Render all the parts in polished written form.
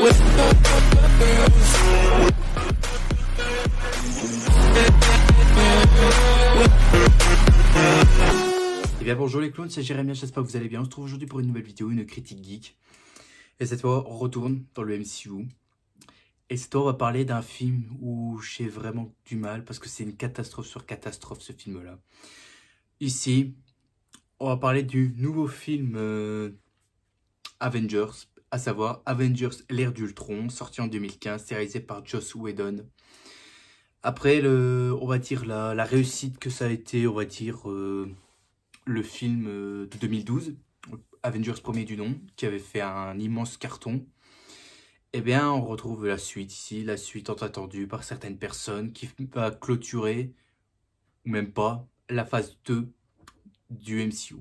Et bien bonjour les clowns, c'est Jérémy, j'espère que vous allez bien. On se trouve aujourd'hui pour une nouvelle vidéo, une critique geek. Et cette fois, on retourne dans le MCU. Et cette fois, on va parler d'un film où j'ai vraiment du mal parce que c'est une catastrophe sur catastrophe ce film-là. Ici, on va parler du nouveau film Avengers, à savoir Avengers l'ère d'Ultron, sorti en 2015, réalisé par Joss Whedon. Après, on va dire la réussite que ça a été, on va dire, le film de 2012, Avengers premier du nom, qui avait fait un immense carton. Eh bien, on retrouve la suite ici, la suite tant attendue par certaines personnes, qui va clôturer, ou même pas, la phase 2 du MCU.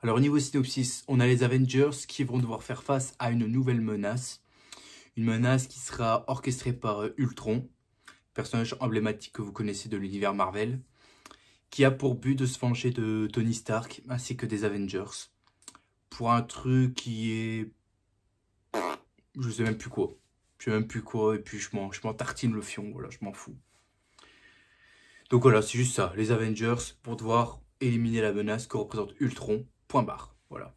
Alors, au niveau synopsis, on a les Avengers qui vont devoir faire face à une nouvelle menace. Une menace qui sera orchestrée par Ultron, personnage emblématique que vous connaissez de l'univers Marvel, qui a pour but de se venger de Tony Stark ainsi que des Avengers. Pour un truc qui est... je sais même plus quoi. Je sais même plus quoi, et puis je m'en tartine le fion, voilà, je m'en fous. Donc voilà, c'est juste ça, les Avengers pour devoir éliminer la menace que représente Ultron, point barre, voilà.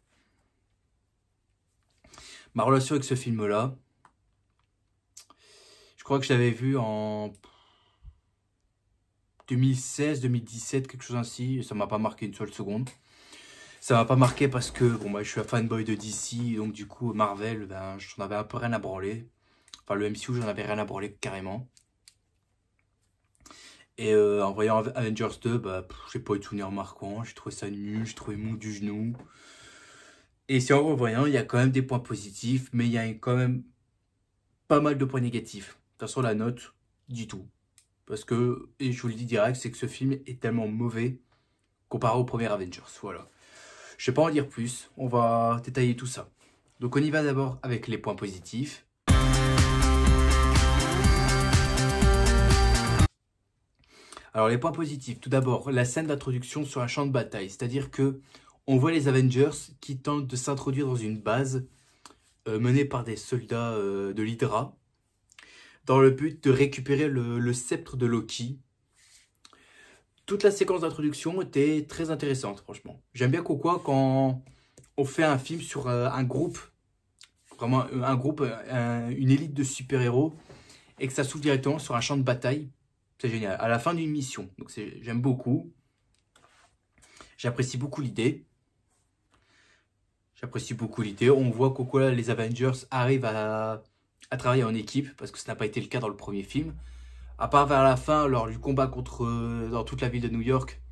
Ma relation avec ce film-là, je crois que je l'avais vu en 2016, 2017, quelque chose ainsi, et ça m'a pas marqué une seule seconde. Ça m'a pas marqué parce que bon, moi, je suis un fanboy de DC, donc du coup Marvel, ben, j'en avais un peu rien à branler. Enfin le MCU, j'en avais rien à branler carrément. Et en voyant Avengers 2, bah, j'ai pas eu de souvenir marquant, j'ai trouvé ça nul, j'ai trouvé mou du genou. Et si en revoyant, il y a quand même des points positifs, mais il y a quand même pas mal de points négatifs. De toute façon, la note, du tout. Parce que, et je vous le dis direct, c'est que ce film est tellement mauvais comparé au premier Avengers, voilà. Je ne vais pas en dire plus, on va détailler tout ça. Donc on y va d'abord avec les points positifs. Alors les points positifs, tout d'abord, la scène d'introduction sur un champ de bataille. C'est-à-dire que on voit les Avengers qui tentent de s'introduire dans une base menée par des soldats de l'Hydra, dans le but de récupérer le sceptre de Loki. Toute la séquence d'introduction était très intéressante, franchement. J'aime bien pourquoi quand on fait un film sur un groupe, vraiment un groupe, une élite de super-héros, et que ça s'ouvre directement sur un champ de bataille, c'est génial. À la fin d'une mission, donc j'aime beaucoup. J'apprécie beaucoup l'idée. On voit qu'au là, les Avengers arrivent à travailler en équipe, parce que ça n'a pas été le cas dans le premier film. À part vers la fin, lors du combat dans toute la ville de New York,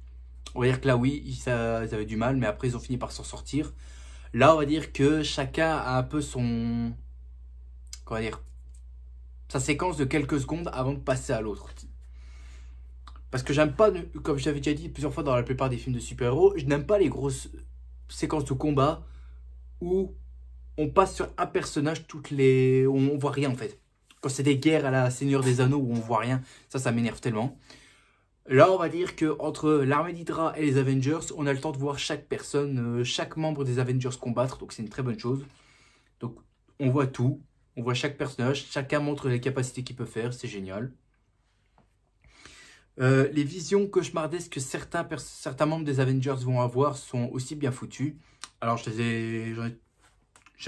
on va dire que là, oui, ils avaient du mal, mais après, ils ont fini par s'en sortir. Là, on va dire que chacun a un peu son... comment dire, sa séquence de quelques secondes avant de passer à l'autre. Parce que j'aime pas, comme je l'avais déjà dit plusieurs fois dans la plupart des films de super-héros, je n'aime pas les grosses séquences de combat où on passe sur un personnage où on voit rien en fait. Quand c'est des guerres à la Seigneur des Anneaux où on voit rien, ça m'énerve tellement. Là, on va dire que entre l'armée d'Hydra et les Avengers, on a le temps de voir chaque personne, chaque membre des Avengers combattre, donc c'est une très bonne chose. Donc, on voit tout, on voit chaque personnage, chacun montre les capacités qu'il peut faire, c'est génial. Les visions cauchemardesques que certains membres des Avengers vont avoir sont aussi bien foutues. Alors, j'en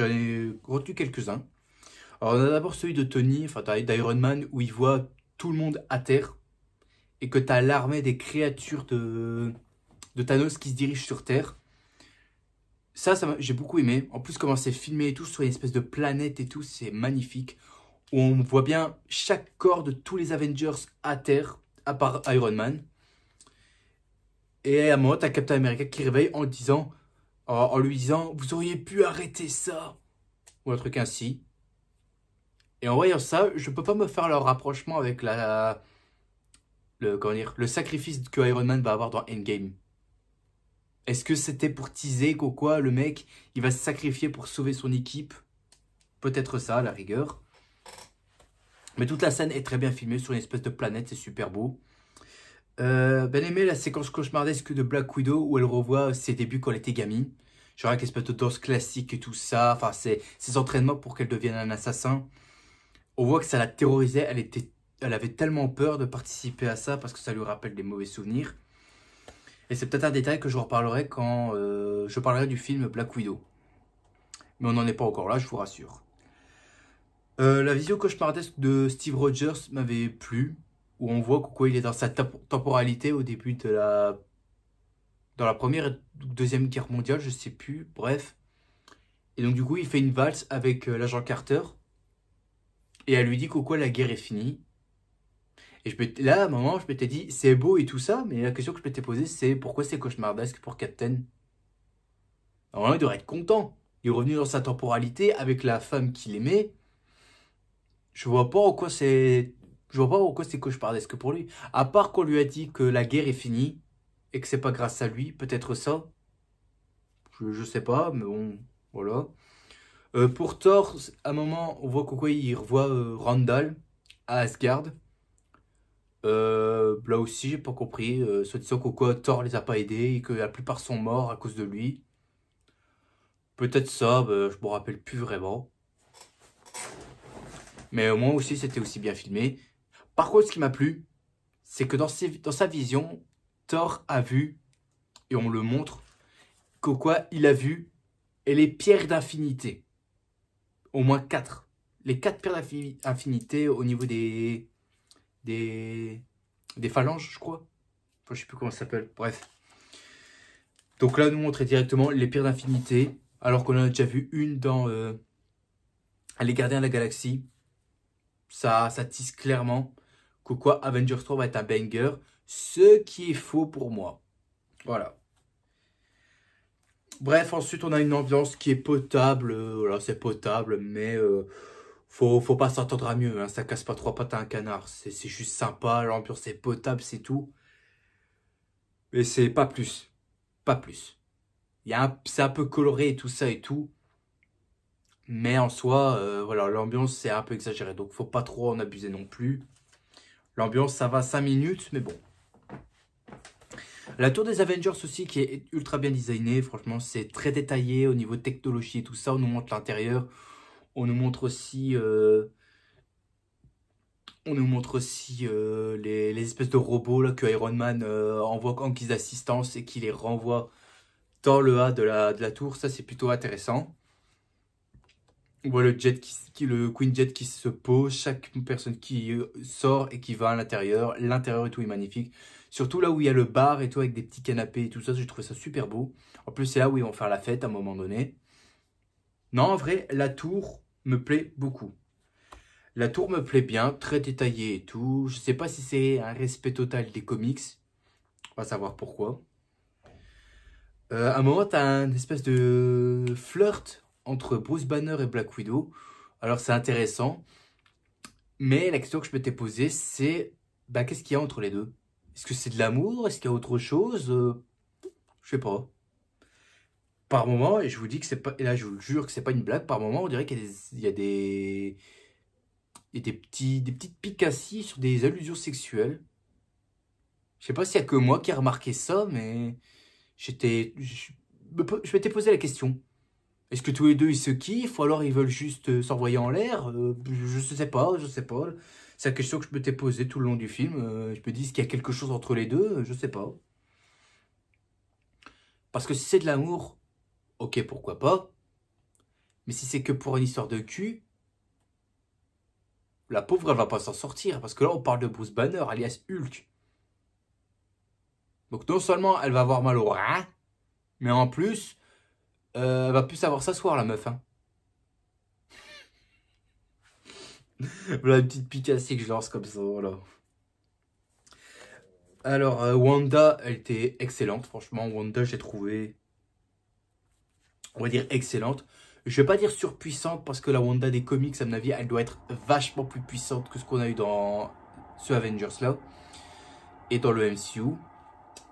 ai retenu quelques-uns. Alors, on a d'abord celui de Tony, enfin d'Iron Man, où il voit tout le monde à terre et que tu as l'armée des créatures de Thanos qui se dirigent sur Terre. Ça j'ai beaucoup aimé. En plus, comment c'est filmé et tout, sur une espèce de planète et tout, c'est magnifique. Où on voit bien chaque corps de tous les Avengers à terre, à part Iron Man. Et à un moment, tu as Captain America qui réveille en lui disant « Vous auriez pu arrêter ça !» ou un truc ainsi. Et en voyant ça, je peux pas me faire le rapprochement avec le sacrifice que Iron Man va avoir dans Endgame. Est-ce que c'était pour teaser quoi, le mec, il va se sacrifier pour sauver son équipe? Peut-être ça, à la rigueur. Mais toute la scène est très bien filmée sur une espèce de planète, c'est super beau. Bien aimé la séquence cauchemardesque de Black Widow où elle revoit ses débuts quand elle était gamine. Genre avec l'espèce de danse classique et tout ça. Enfin, ses entraînements pour qu'elle devienne un assassin. On voit que ça la terrorisait. Elle avait tellement peur de participer à ça parce que ça lui rappelle des mauvais souvenirs. Et c'est peut-être un détail que je reparlerai quand je parlerai du film Black Widow. Mais on n'en est pas encore là, je vous rassure. La vision cauchemardesque de Steve Rogers m'avait plu. Où on voit quoi il est dans sa temporalité au début de dans la première et deuxième guerre mondiale, je sais plus, bref. Et donc du coup, il fait une valse avec l'agent Carter. Et elle lui dit qu'au quoi la guerre est finie. Et là, à un moment, je m'étais dit, c'est beau et tout ça, mais la question que je m'étais posée, c'est pourquoi c'est cauchemardesque pour Captain? Normalement, il devrait être content. Il est revenu dans sa temporalité avec la femme qu'il aimait. Je vois pas en quoi c'est... Je vois pas pourquoi c'est cauchemardesque pour lui. À part qu'on lui a dit que la guerre est finie et que c'est pas grâce à lui, peut-être ça. Je sais pas, mais bon, voilà. Pour Thor, à un moment, on voit quoi il revoit Randall à Asgard. Là aussi, j'ai pas compris. Soit disant qu'au Thor les a pas aidés et que la plupart sont morts à cause de lui. Peut-être ça, bah, je me rappelle plus vraiment. Mais au moins aussi, c'était aussi bien filmé. Par contre, ce qui m'a plu, c'est que dans sa vision, Thor a vu, et on le montre, qu'au il a vu, et les pierres d'infinité. Au moins 4. Les 4 pierres d'infinité au niveau des, des phalanges, je crois. Enfin, je sais plus comment ça s'appelle. Bref. Donc là, on nous montrait directement les pierres d'infinité, alors qu'on en a déjà vu une dans Les Gardiens de la Galaxie. Ça tisse clairement que Avengers 3 va être un banger, ce qui est faux pour moi. Voilà. Bref, ensuite on a une ambiance qui est potable, voilà, c'est potable, mais faut pas s'attendre à mieux, hein, ça casse pas trois pattes à un canard, c'est juste sympa, l'ambiance est potable, c'est tout. Mais c'est pas plus, pas plus. C'est un peu coloré et tout ça et tout, mais en soi, voilà, l'ambiance c'est un peu exagéré, donc faut pas trop en abuser non plus. L'ambiance ça va 5 minutes, mais bon. La tour des Avengers aussi qui est ultra bien designée, franchement c'est très détaillé au niveau technologie et tout ça, on nous montre l'intérieur, on nous montre aussi, les espèces de robots là, que Iron Man envoie en guise d'assistance et qui les renvoie dans le A de la tour, ça c'est plutôt intéressant. On voit le Queen Jet qui se pose, chaque personne qui sort et qui va à l'intérieur et tout est magnifique. Surtout là où il y a le bar et tout avec des petits canapés et tout ça, j'ai trouvé ça super beau. En plus c'est là où ils vont faire la fête à un moment donné. Non en vrai, la tour me plaît beaucoup. La tour me plaît bien, très détaillée et tout. Je sais pas si c'est un respect total des comics. On va savoir pourquoi. À un moment, tu as un espèce de flirt entre Bruce Banner et Black Widow. Alors c'est intéressant. Mais la question que je m'étais posée, c'est bah, qu'est-ce qu'il y a entre les deux? Est-ce que c'est de l'amour? Est-ce qu'il y a autre chose? Je sais pas. Par moment, et je vous dis que c'est pas. Et là, je vous le jure que c'est pas une blague. Par moment, on dirait qu'il y a des petites picassis sur des allusions sexuelles. Je sais pas s'il y a que moi qui ai remarqué ça, mais je m'étais posé la question. Est-ce que tous les deux ils se kiffent ou alors ils veulent juste s'envoyer en l'air? Je sais pas, je sais pas. C'est la question que je m'étais posée tout le long du film. Je me dis, est-ce qu'il y a quelque chose entre les deux? Je sais pas. Parce que si c'est de l'amour, ok, pourquoi pas. Mais si c'est que pour une histoire de cul, la pauvre elle va pas s'en sortir. Parce que là on parle de Bruce Banner, alias Hulk. Donc non seulement elle va avoir mal au rein, mais en plus, elle va plus savoir s'asseoir la meuf. Hein. Voilà une petite picasse que je lance comme ça, voilà. Alors, Wanda, elle était excellente, franchement. Wanda, j'ai trouvé, on va dire, excellente. Je vais pas dire surpuissante, parce que la Wanda des comics, à mon avis, elle doit être vachement plus puissante que ce qu'on a eu dans ce Avengers-là. Et dans le MCU.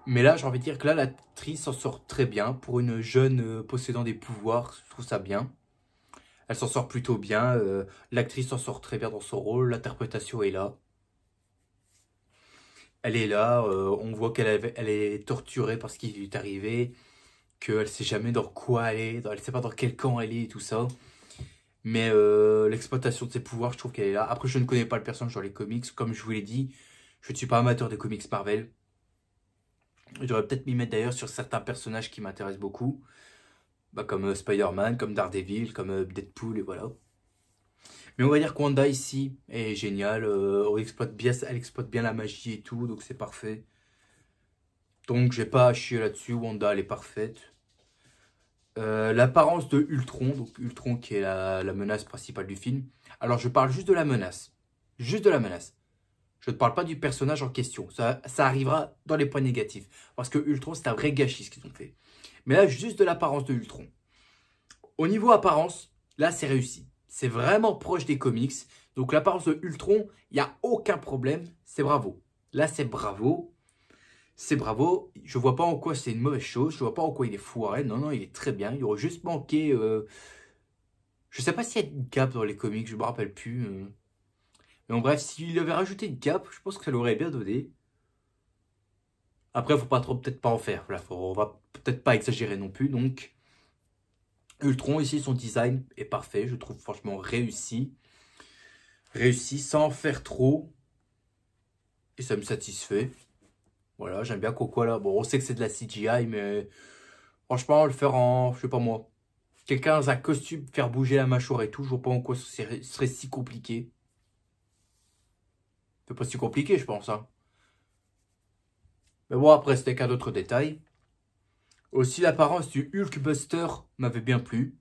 Mais là, j'ai envie de dire que là, l'actrice s'en sort très bien. Pour une jeune possédant des pouvoirs, je trouve ça bien. Elle s'en sort plutôt bien. L'actrice s'en sort très bien dans son rôle. L'interprétation est là. Elle est là. On voit elle est torturée par ce qui lui est arrivé. qu'elle sait jamais dans quoi elle est, elle sait pas dans quel camp elle est et tout ça. Mais l'exploitation de ses pouvoirs, je trouve qu'elle est là. Après, je ne connais pas le personnage dans les comics. Comme je vous l'ai dit, je ne suis pas amateur des comics Marvel. J'aurais peut-être m'y mettre d'ailleurs sur certains personnages qui m'intéressent beaucoup. Bah, comme Spider-Man, comme Daredevil, comme Deadpool, et voilà. Mais on va dire que Wanda ici est géniale. Elle exploite bien la magie et tout, donc c'est parfait. Donc j'ai pas à chier là-dessus. Wanda, elle est parfaite. L'apparence de Ultron, donc Ultron qui est la menace principale du film. Alors je parle juste de la menace. Juste de la menace. Je ne parle pas du personnage en question. Ça arrivera dans les points négatifs. Parce que Ultron, c'est un vrai gâchis ce qu'ils ont fait. Mais là, juste de l'apparence de Ultron. Au niveau apparence, là, c'est réussi. C'est vraiment proche des comics. Donc l'apparence de Ultron, il n'y a aucun problème. C'est bravo. Là, c'est bravo. C'est bravo. Je vois pas en quoi c'est une mauvaise chose. Je vois pas en quoi il est foiré. Non, non, il est très bien. Il aurait juste manqué... Je sais pas s'il y a une cape dans les comics. Je me rappelle plus. Mais en bref, s'il avait rajouté une cape, je pense que ça l'aurait bien donné. Après, faut pas trop, peut-être pas en faire. Là, on va peut-être pas exagérer non plus. Donc, Ultron, ici, son design est parfait. Je trouve franchement réussi. Réussi sans en faire trop. Et ça me satisfait. Voilà, j'aime bien Coco là. Bon, on sait que c'est de la CGI, mais franchement, le faire en, je sais pas moi, quelqu'un dans un costume, faire bouger la mâchoire et tout, je vois pas en quoi ce serait si compliqué. C'est pas si compliqué, je pense, hein. Mais bon, après, c'était qu'un autre détail. Aussi, l'apparence du Hulkbuster m'avait bien plu.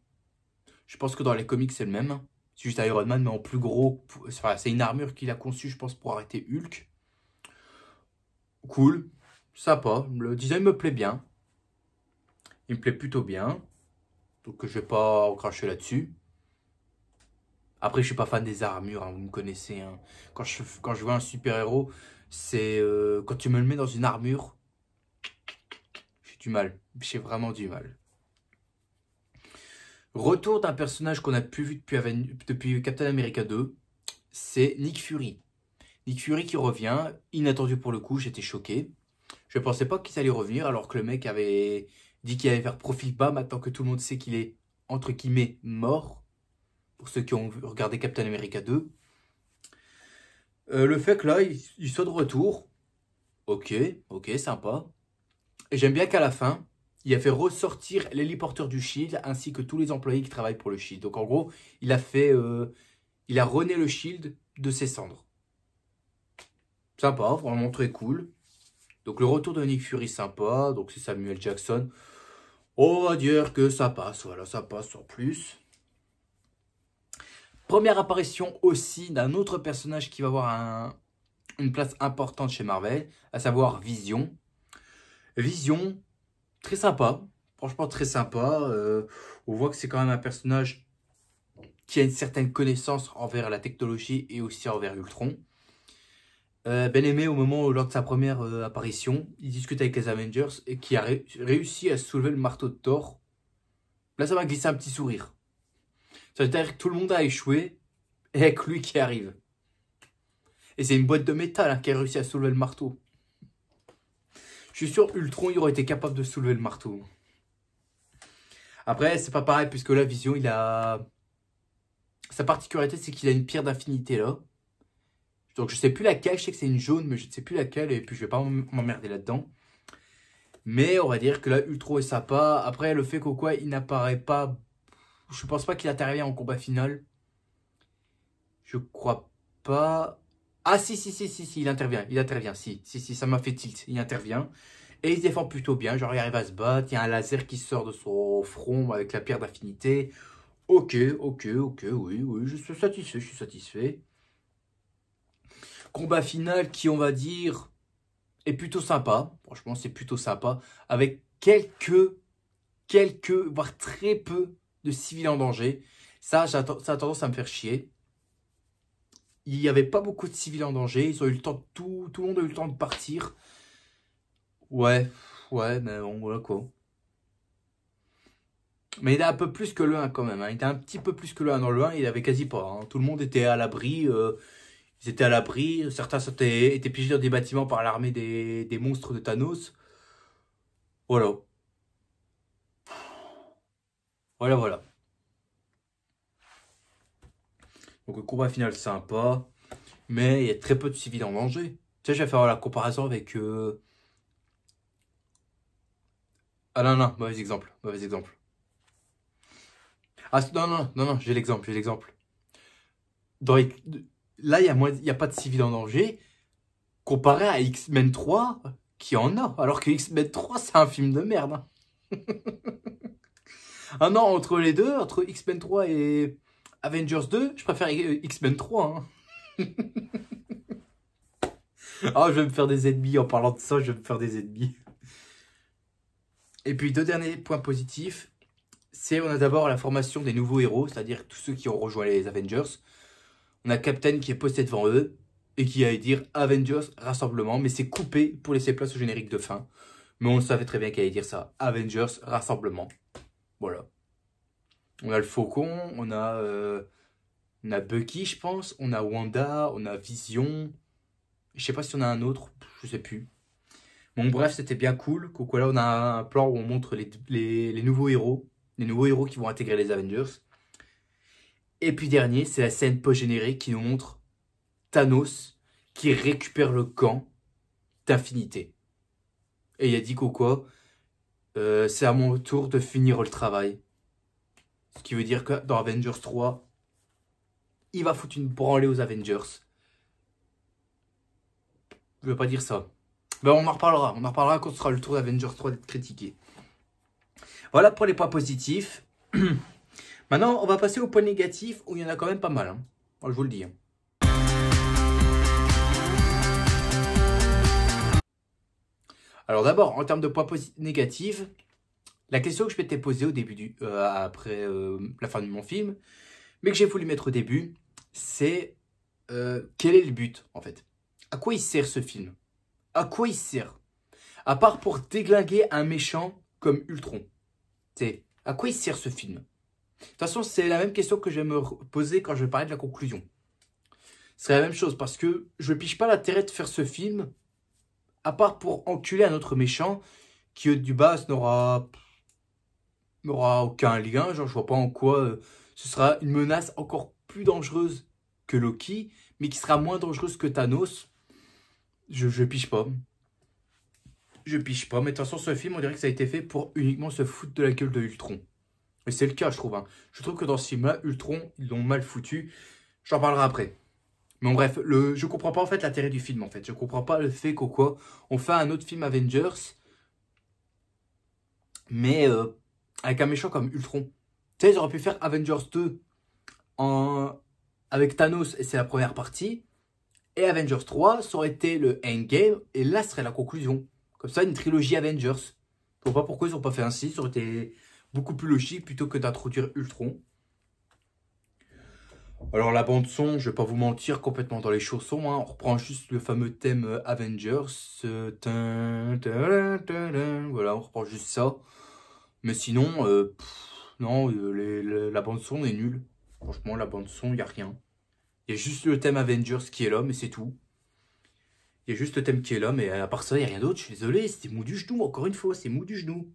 Je pense que dans les comics, c'est le même. C'est juste Iron Man, mais en plus gros. Enfin, c'est une armure qu'il a conçue, je pense, pour arrêter Hulk. Cool. Sympa. Le design me plaît bien. Il me plaît plutôt bien. Donc, je vais pas en cracher là-dessus. Après, je suis pas fan des armures, hein, vous me connaissez, hein. Quand je vois un super-héros, c'est quand tu me le mets dans une armure, j'ai du mal. J'ai vraiment du mal. Retour d'un personnage qu'on a plus vu depuis Captain America 2, c'est Nick Fury. Nick Fury qui revient, inattendu pour le coup, j'étais choqué. Je ne pensais pas qu'il allait revenir alors que le mec avait dit qu'il allait faire profil bas maintenant que tout le monde sait qu'il est, entre guillemets, mort. Pour ceux qui ont regardé Captain America 2. Le fait que là, il soit de retour, ok, ok, sympa. Et j'aime bien qu'à la fin, il a fait ressortir l'héliporteur du Shield ainsi que tous les employés qui travaillent pour le Shield. Donc en gros, il a rené le Shield de ses cendres. Sympa, vraiment très cool. Donc le retour de Nick Fury, sympa. Donc c'est Samuel Jackson. On va dire que ça passe, voilà, ça passe sans plus. Première apparition aussi d'un autre personnage qui va avoir une place importante chez Marvel, à savoir Vision. Vision, très sympa, franchement très sympa. On voit que c'est quand même un personnage qui a une certaine connaissance envers la technologie et aussi envers Ultron. Ben aimé au moment lors de sa première apparition, il discute avec les Avengers et qui a réussi à soulever le marteau de Thor. Là, ça m'a glissé un petit sourire. Ça veut dire que tout le monde a échoué et avec lui qui arrive. Et c'est une boîte de métal hein, qui a réussi à soulever le marteau. Je suis sûr Ultron il aurait été capable de soulever le marteau. Après, c'est pas pareil puisque la Vision, il a... Sa particularité, c'est qu'il a une pierre d'infinité là. Donc je sais plus laquelle, je sais que c'est une jaune, mais je ne sais plus laquelle, et puis je vais pas m'emmerder là-dedans. Mais on va dire que là, Ultron est sympa. Après, le fait qu'au quoi, il n'apparaît pas... Je pense pas qu'il intervient en combat final. Je crois pas... Ah si, il intervient, si, ça m'a fait tilt, il intervient. Et il se défend plutôt bien, genre il arrive à se battre, il y a un laser qui sort de son front avec la pierre d'affinité. Ok, oui, je suis satisfait. Combat final qui, on va dire, est plutôt sympa. Franchement, c'est plutôt sympa. Avec quelques, voire très peu de civils en danger. Ça a tendance à me faire chier. Il n'y avait pas beaucoup de civils en danger. Ils ont eu le temps de tout le monde a eu le temps de partir. Ouais, mais bon, voilà quoi. Mais il est un peu plus que le 1 quand même, hein. Il était un petit peu plus que le 1 dans le 1, il avait quasi pas, hein. Tout le monde était à l'abri. Ils étaient à l'abri. Certains étaient piégés dans des bâtiments par l'armée des monstres de Thanos. Voilà. Voilà, voilà. Donc le combat final sympa, mais il y a très peu de civils en danger. Tu sais, je vais faire la comparaison avec... Ah non, non, mauvais exemple, mauvais exemple. Ah non, non, non, non, j'ai l'exemple, j'ai l'exemple. Dans... Là, il y a pas de civils en danger, comparé à X-Men 3, qui en a. Alors que X-Men 3, c'est un film de merde. Hein. Ah non, entre les deux, entre X-Men 3 et Avengers 2, je préfère X-Men 3. Hein. Ah, je vais me faire des ennemis. En parlant de ça, je vais me faire des ennemis. Et puis, deux derniers points positifs. C'est, on a d'abord la formation des nouveaux héros, c'est-à-dire tous ceux qui ont rejoint les Avengers. On a Captain qui est posté devant eux et qui allait dire Avengers Rassemblement, mais c'est coupé pour laisser place au générique de fin. Mais on savait très bien qu'elle allait dire ça. Avengers Rassemblement. Voilà. On a le Faucon, on a Bucky, je pense. On a Wanda, on a Vision. Je sais pas si on a un autre, je sais plus. Bon, bref, c'était bien cool. Là, on a un plan où on montre les nouveaux héros. Les nouveaux héros qui vont intégrer les Avengers. Et puis dernier, c'est la scène post-générique qui nous montre Thanos qui récupère le camp d'Infinité. Et il a dit c'est à mon tour de finir le travail. Ce qui veut dire que dans Avengers 3, il va foutre une branlée aux Avengers. Je veux pas dire ça. Ben, on en reparlera. On en reparlera quand ce sera le tour d'Avengers 3 d'être critiqué. Voilà pour les points positifs. Maintenant, on va passer aux points négatifs où il y en a quand même pas mal. Hein. Je vous le dis. Hein. Alors d'abord, en termes de points négatifs, la question que je m'étais posée au début après la fin de mon film, mais que j'ai voulu mettre au début, c'est quel est le but en fait? À quoi il sert ce film? À quoi il sert? À part pour déglinguer un méchant comme Ultron. C'est à quoi il sert ce film? De toute façon, c'est la même question que je vais me poser quand je vais parler de la conclusion. C'est la même chose parce que je ne piche pas l'intérêt de faire ce film à part pour enculer un autre méchant qui du base n'aura aucun lien. Genre, je vois pas en quoi ce sera une menace encore plus dangereuse que Loki, mais qui sera moins dangereuse que Thanos. Je piche pas. Je piche pas. Mais de toute façon, ce film, on dirait que ça a été fait pour uniquement se foutre de la gueule de Ultron. Et c'est le cas, je trouve. Hein. Je trouve que dans ce film-là, Ultron, ils l'ont mal foutu. J'en parlerai après. Mais en bref, je comprends pas en fait l'intérêt du film en fait. Je comprends pas le fait on fait un autre film Avengers, mais avec un méchant comme Ultron. Tu sais, ils auraient pu faire Avengers 2 avec Thanos et c'est la première partie. Et Avengers 3, ça aurait été le Endgame et là, ce serait la conclusion. Comme ça, une trilogie Avengers. Je vois pas pourquoi ils n'ont pas fait ainsi. Ça aurait été beaucoup plus logique plutôt que d'introduire Ultron. Alors la bande son, je vais pas vous mentir, complètement dans les chaussons. Hein. On reprend juste le fameux thème Avengers. Voilà, on reprend juste ça. Mais sinon, non, la bande son est nulle. Franchement, la bande son, il n'y a rien. Il y a juste le thème Avengers qui est là, mais c'est tout. Il y a juste le thème qui est là, mais à part ça, il n'y a rien d'autre. Je suis désolé, c'était mou du genou, encore une fois, c'est mou du genou.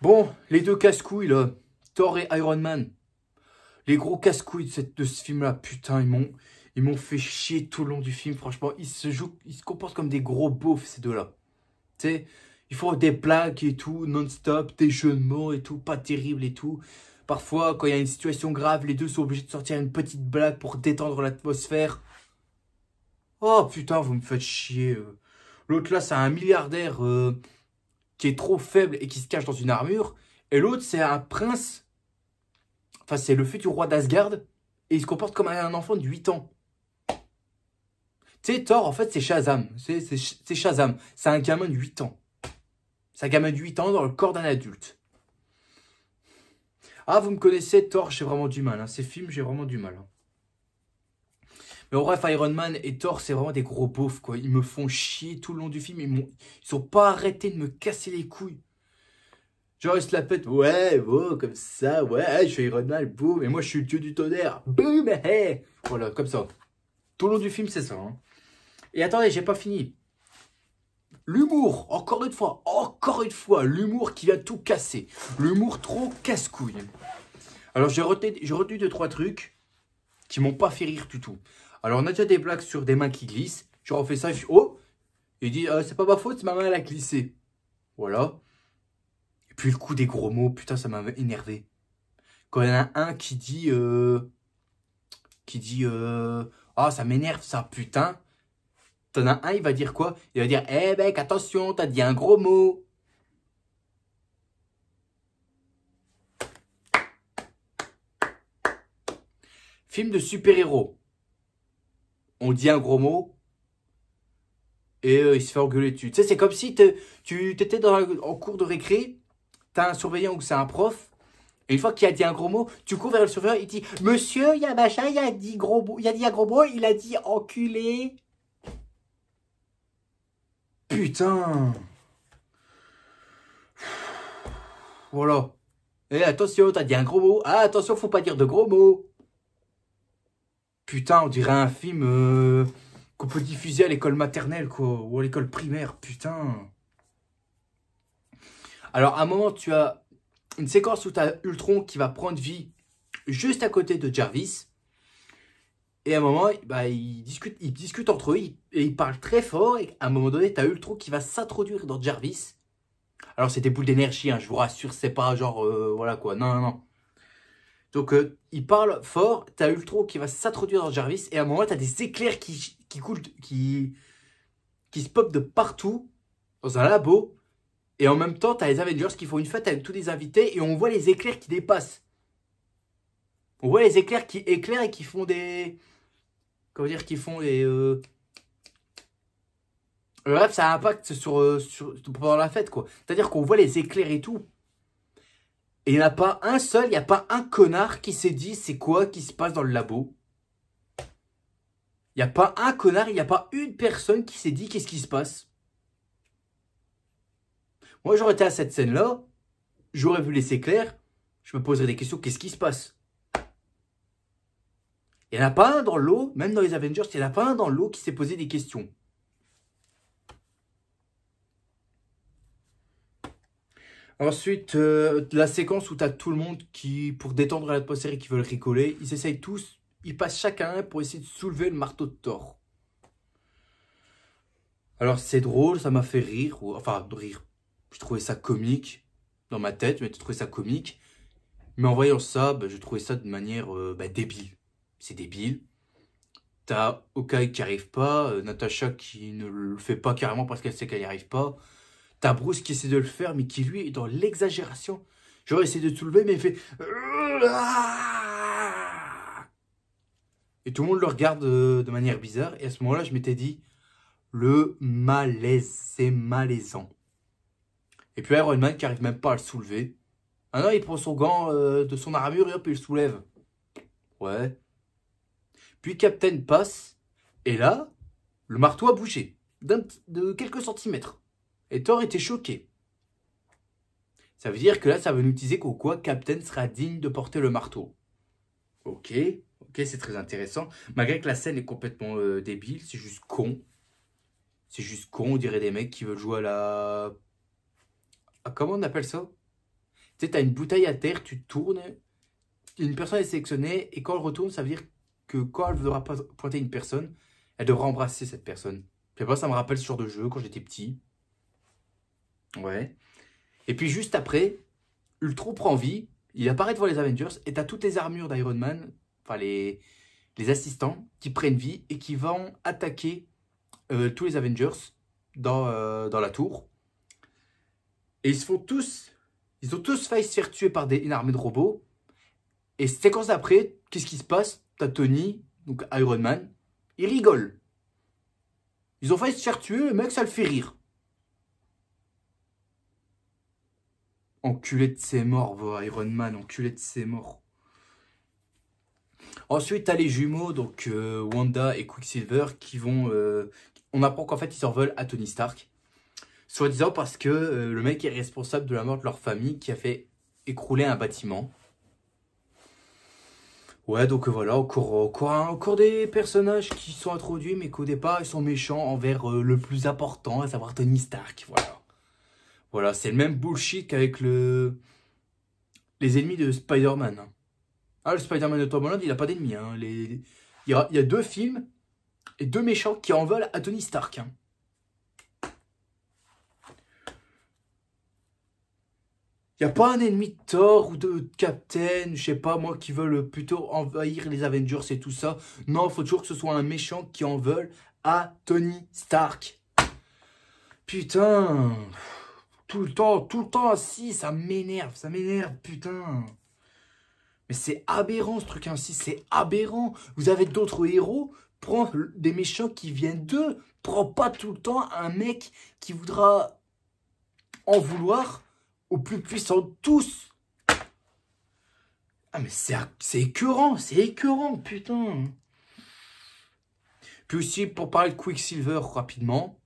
Bon, les deux casse-couilles là, Thor et Iron Man. Les gros casse-couilles de ce film-là, putain, ils m'ont fait chier tout le long du film. Franchement, ils se comportent comme des gros beaufs, ces deux-là. Tu sais, ils font des blagues et tout, non-stop, des jeux de mots et tout, pas terrible et tout. Parfois, quand il y a une situation grave, les deux sont obligés de sortir une petite blague pour détendre l'atmosphère. Oh putain, vous me faites chier. L'autre là, c'est un milliardaire qui est trop faible et qui se cache dans une armure. Et l'autre, c'est un prince. Enfin, c'est le futur roi d'Asgard. Et il se comporte comme un enfant de 8 ans. Tu sais, Thor, en fait, c'est Shazam. C'est Shazam. C'est un gamin de 8 ans. C'est un gamin de 8 ans dans le corps d'un adulte. Ah, vous me connaissez, Thor, j'ai vraiment du mal. Hein. Ces films, j'ai vraiment du mal. Hein. Mais en bref, Iron Man et Thor, c'est vraiment des gros beaufs, quoi. Ils me font chier tout le long du film. Ils sont pas arrêtés de me casser les couilles. Genre, ils se la pètent. Ouais, bon, comme ça. Ouais, je suis Iron Man, boum. Et moi, je suis le dieu du tonnerre. Boum, hey. Voilà, comme ça. Tout le long du film, c'est ça. Hein. Et attendez, j'ai pas fini. L'humour, encore une fois, l'humour qui vient tout casser. L'humour trop casse-couille. Alors j'ai retenu deux, trois trucs qui m'ont pas fait rire du tout. Alors on a déjà des blagues sur des mains qui glissent. Je refais ça, je fais oh. Il dit c'est pas ma faute, c'est ma main elle a glissé. Voilà. Et puis le coup des gros mots, putain ça m'a énervé. Quand il y en a un qui dit ah ça m'énerve ça putain. T'en as un, il va dire quoi? Il va dire eh mec attention, t'as dit un gros mot. Film de super-héros. On dit un gros mot et il se fait engueuler dessus. Tu sais, c'est comme si tu étais en cours de récré, t'as un surveillant ou c'est un prof, et une fois qu'il a dit un gros mot, tu cours vers le surveillant, il dit monsieur, il y a machin, il a dit gros mot, il a dit un gros mot, il a dit enculé. Putain. Voilà. Et attention, t'as dit un gros mot. Ah, attention, faut pas dire de gros mots. Putain, on dirait un film qu'on peut diffuser à l'école maternelle, quoi. Ou à l'école primaire, putain. Alors, à un moment, tu as une séquence où tu as Ultron qui va prendre vie juste à côté de Jarvis. Et à un moment, bah, ils discutent entre eux et ils parlent très fort. Et à un moment donné, tu as Ultron qui va s'introduire dans Jarvis. Alors, c'est des boules d'énergie, hein, je vous rassure, c'est pas genre, voilà quoi, non, non, non. Donc, il parle fort, t'as Ultron qui va s'introduire dans Jarvis, et à un moment, t'as des éclairs qui coulent, qui se popent de partout, dans un labo, et en même temps, t'as les Avengers qui font une fête avec tous les invités, et on voit les éclairs qui dépassent. On voit les éclairs qui éclairent et qui font des... Comment dire, qui font des... Bref, ça a un impact pendant la fête, quoi. C'est-à-dire qu'on voit les éclairs et tout. Et il n'y en a pas un seul, il n'y a pas un connard qui s'est dit c'est quoi qui se passe dans le labo. Il n'y a pas un connard, il n'y a pas une personne qui s'est dit qu'est-ce qui se passe. Moi j'aurais été à cette scène-là, j'aurais vu les éclairs, je me poserais des questions, qu'est-ce qui se passe? Il n'y en a pas un dans l'eau, même dans les Avengers, il n'y en a pas un dans l'eau qui s'est posé des questions. Ensuite, la séquence où tu as tout le monde qui, pour détendre l'atmosphère et qui veulent rigoler, ils essayent tous, ils passent chacun pour essayer de soulever le marteau de Thor. Alors c'est drôle, ça m'a fait rire, enfin rire, je trouvais ça comique dans ma tête, mais je trouvais ça comique. Mais en voyant ça, bah, je trouvais ça de manière débile. C'est débile. T'as Hawkeye qui n'y arrive pas, Natasha qui ne le fait pas carrément parce qu'elle sait qu'elle n'y arrive pas. T'as Bruce qui essaie de le faire, mais qui lui est dans l'exagération. J'aurais essayé de te soulever, mais il fait... Et tout le monde le regarde de manière bizarre. Et à ce moment-là, je m'étais dit, le malaise, c'est malaisant. Et puis Iron Man qui arrive même pas à le soulever. Ah non, il prend son gant de son armure et hop, il le soulève. Ouais. Puis Captain passe. Et là, le marteau a bougé. De quelques centimètres. Et Thor était choqué. Ça veut dire que là, ça veut nous teaser qu'au quoi Captain sera digne de porter le marteau. Ok, c'est très intéressant. Malgré que la scène est complètement débile, c'est juste con. C'est juste con, on dirait des mecs qui veulent jouer à la... Ah, comment on appelle ça? Tu sais, t'as une bouteille à terre, tu tournes, une personne est sélectionnée, et quand elle retourne, ça veut dire que quand elle voudra pointer une personne, elle devra embrasser cette personne. Je sais pas, ça me rappelle ce genre de jeu quand j'étais petit. Ouais. Et puis juste après, Ultron prend vie, il apparaît devant les Avengers, et t'as toutes les armures d'Iron Man, enfin les assistants, qui prennent vie et qui vont attaquer tous les Avengers dans la tour. Et ils ont tous failli se faire tuer par une armée de robots. Et séquence après, qu'est-ce qui se passe? T'as Tony, donc Iron Man, il rigole. Ils ont failli se faire tuer, le mec ça le fait rire. Enculé de ses morts, Iron Man, enculé de ses morts. Ensuite, t'as les jumeaux, donc Wanda et Quicksilver, qui vont... on apprend qu'en fait, ils en veulent à Tony Stark. Soi-disant parce que le mec est responsable de la mort de leur famille qui a fait écrouler un bâtiment. Ouais, donc voilà, encore des personnages qui sont introduits, mais qu'au départ, ils sont méchants envers le plus important, à savoir Tony Stark. Voilà. Voilà, c'est le même bullshit qu'avec les ennemis de Spider-Man, hein. Ah, le Spider-Man de Tom Holland, il a pas d'ennemis, hein. Il y a deux films et deux méchants qui en veulent à Tony Stark, hein. Il n'y a pas un ennemi de Thor ou de Captain, je sais pas moi, qui veulent plutôt envahir les Avengers et tout ça. Non, il faut toujours que ce soit un méchant qui en veulent à Tony Stark. Putain. Tout le temps assis, ça m'énerve, putain. Mais c'est aberrant ce truc ainsi, c'est aberrant. Vous avez d'autres héros, prends des méchants qui viennent d'eux. Prends pas tout le temps un mec qui voudra en vouloir au plus puissant de tous. Ah mais c'est écœurant, putain. Puis aussi, pour parler de Quicksilver rapidement,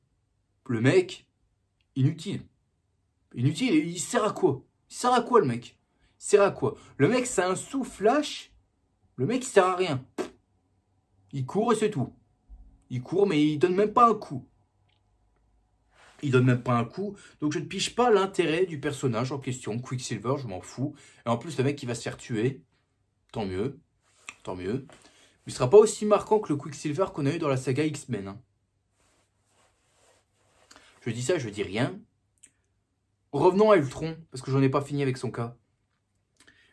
le mec, inutile. Inutile, il sert à quoi? Il sert à quoi le mec? Il sert à quoi? Le mec, c'est un sous-flash. Le mec, il sert à rien. Il court et c'est tout. Il court, mais il donne même pas un coup. Il donne même pas un coup. Donc je ne pige pas l'intérêt du personnage en question. Quicksilver, je m'en fous. Et en plus, le mec, il va se faire tuer. Tant mieux. Tant mieux. Mais il sera pas aussi marquant que le Quicksilver qu'on a eu dans la saga X-Men, hein. Je dis ça, je dis rien. Revenons à Ultron, parce que j'en ai pas fini avec son cas.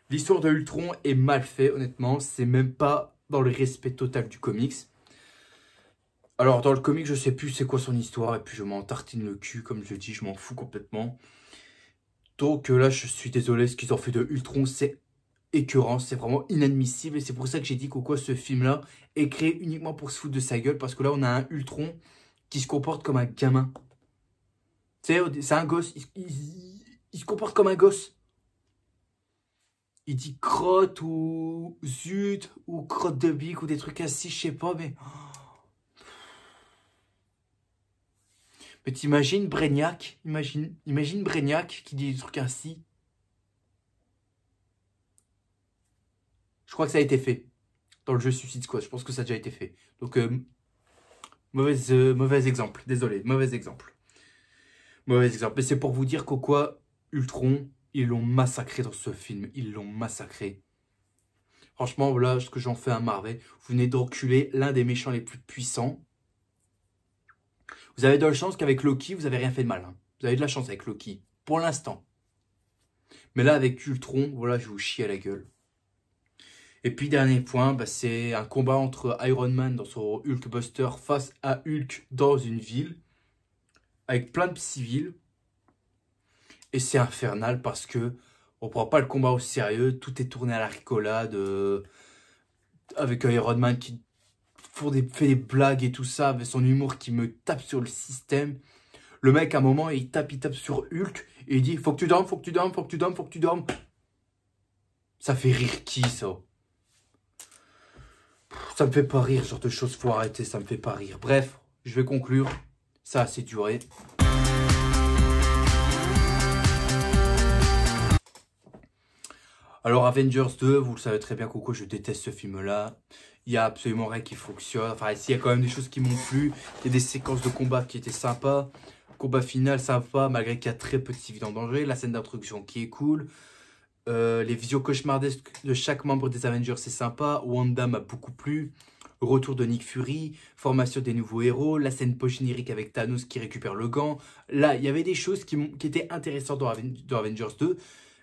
L'histoire de Ultron est mal faite, honnêtement. C'est même pas dans le respect total du comics. Alors, dans le comic, je sais plus c'est quoi son histoire. Et puis, je m'en tartine le cul, comme je le dis. Je m'en fous complètement. Donc là, je suis désolé. Ce qu'ils ont fait de Ultron, c'est écœurant. C'est vraiment inadmissible. Et c'est pour ça que j'ai dit qu'au quoi ce film-là est créé uniquement pour se foutre de sa gueule. Parce que là, on a un Ultron qui se comporte comme un gamin. Tu sais, c'est un gosse. Il se comporte comme un gosse. Il dit crotte ou zut ou crotte de bique ou des trucs assis, je sais pas, mais... Mais t'imagines Brainiac, imagine Brainiac qui dit des trucs ainsi. Je crois que ça a été fait dans le jeu Suicide Squad, je pense que ça a déjà été fait. Donc, mauvais exemple, désolé, mauvais exemple. Mauvais exemple, mais c'est pour vous dire qu'au quoi, Ultron, ils l'ont massacré dans ce film, ils l'ont massacré. Franchement, voilà ce que j'en fais à Marvel. Vous venez d'enculer l'un des méchants les plus puissants. Vous avez de la chance qu'avec Loki, vous avez rien fait de mal, hein. Vous avez de la chance avec Loki, pour l'instant. Mais là, avec Ultron, voilà, je vous chie à la gueule. Et puis, dernier point, bah, c'est un combat entre Iron Man dans son Hulkbuster face à Hulk dans une ville, avec plein de civils. Et c'est infernal parce que on prend pas le combat au sérieux, tout est tourné à la rigolade, avec Iron Man qui fait des blagues et tout ça, avec son humour qui me tape sur le système. Le mec, à un moment, il tape sur Hulk et il dit « Faut que tu dormes, faut que tu dormes, faut que tu dormes, faut que tu dormes. » Ça fait rire qui, ça? Ça me fait pas rire, ce genre de choses, faut arrêter, ça me fait pas rire. Bref, je vais conclure. Ça a assez duré. Alors, Avengers 2, vous le savez très bien, Coco, je déteste ce film-là. Il y a absolument rien qui fonctionne. Enfin, ici, il y a quand même des choses qui m'ont plu. Il y a des séquences de combat qui étaient sympas. Combat final sympa, malgré qu'il y a très peu de civils en danger. La scène d'introduction qui est cool. Les visios cauchemardesques de chaque membre des Avengers, c'est sympa. Wanda m'a beaucoup plu. Retour de Nick Fury. Formation des nouveaux héros. La scène post-générique avec Thanos qui récupère le gant. Là, il y avait des choses qui étaient intéressantes dans Avengers 2.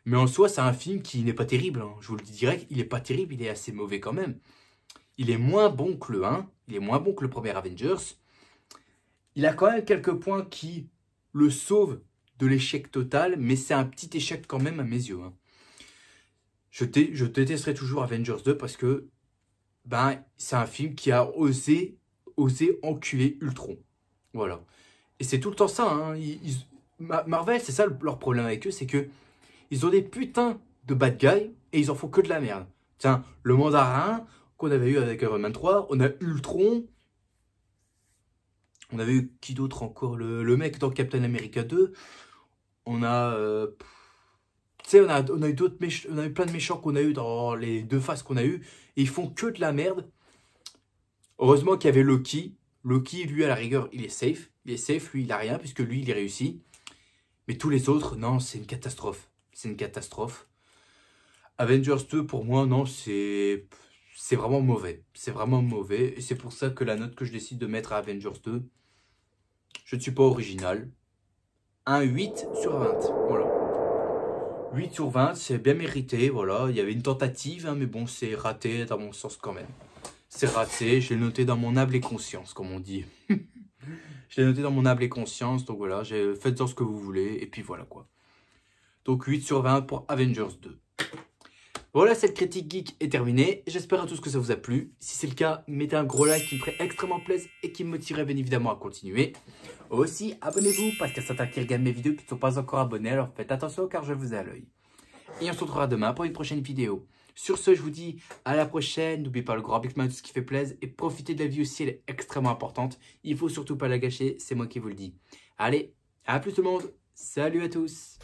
Mais en soi, c'est un film qui n'est pas terrible, hein. Je vous le dis direct, il n'est pas terrible, il est assez mauvais quand même. Il est moins bon que le 1, il est moins bon que le premier Avengers. Il a quand même quelques points qui le sauvent de l'échec total, mais c'est un petit échec quand même à mes yeux, hein. Je détesterai toujours Avengers 2 parce que ben, c'est un film qui a osé enculer Ultron. Voilà. Et c'est tout le temps ça, hein. Marvel, c'est ça leur problème avec eux, c'est que ils ont des putains de bad guys et ils en font que de la merde. Tiens, le mandarin qu'on avait eu avec Iron Man 3, on a Ultron, on avait eu qui d'autre encore, le mec dans Captain America 2, on a... Tu sais, on a eu d'autres méchants, on a eu plein de méchants qu'on a eu dans les 2 phases qu'on a eu. Et ils font que de la merde. Heureusement qu'il y avait Loki. Loki, lui, à la rigueur, il est safe. Il est safe, lui, il a rien, puisque lui, il est réussi. Mais tous les autres, non, c'est une catastrophe. C'est une catastrophe. Avengers 2, pour moi, non, c'est vraiment mauvais. C'est vraiment mauvais. Et c'est pour ça que la note que je décide de mettre à Avengers 2, je ne suis pas original. Un 8 sur 20. Voilà. 8 sur 20, c'est bien mérité. Voilà. Il y avait une tentative, hein, mais bon, c'est raté dans mon sens quand même. C'est raté. Je l'ai noté dans mon âme et conscience, comme on dit. Je l'ai noté dans mon âme et conscience. Donc voilà, faites-en ce que vous voulez. Et puis voilà quoi. Donc 8 sur 20 pour Avengers 2. Voilà, cette critique geek est terminée. J'espère à tous que ça vous a plu. Si c'est le cas, mettez un gros like qui me ferait extrêmement plaisir et qui me motiverait bien évidemment à continuer. Aussi, abonnez-vous parce qu'il y a certains qui regardent mes vidéos qui ne sont pas encore abonnés. Alors faites attention car je vous ai à l'œil. Et on se retrouvera demain pour une prochaine vidéo. Sur ce, je vous dis à la prochaine. N'oubliez pas le grand big man, tout ce qui fait plaisir. Et profitez de la vie aussi, elle est extrêmement importante. Il ne faut surtout pas la gâcher, c'est moi qui vous le dis. Allez, à plus tout le monde. Salut à tous.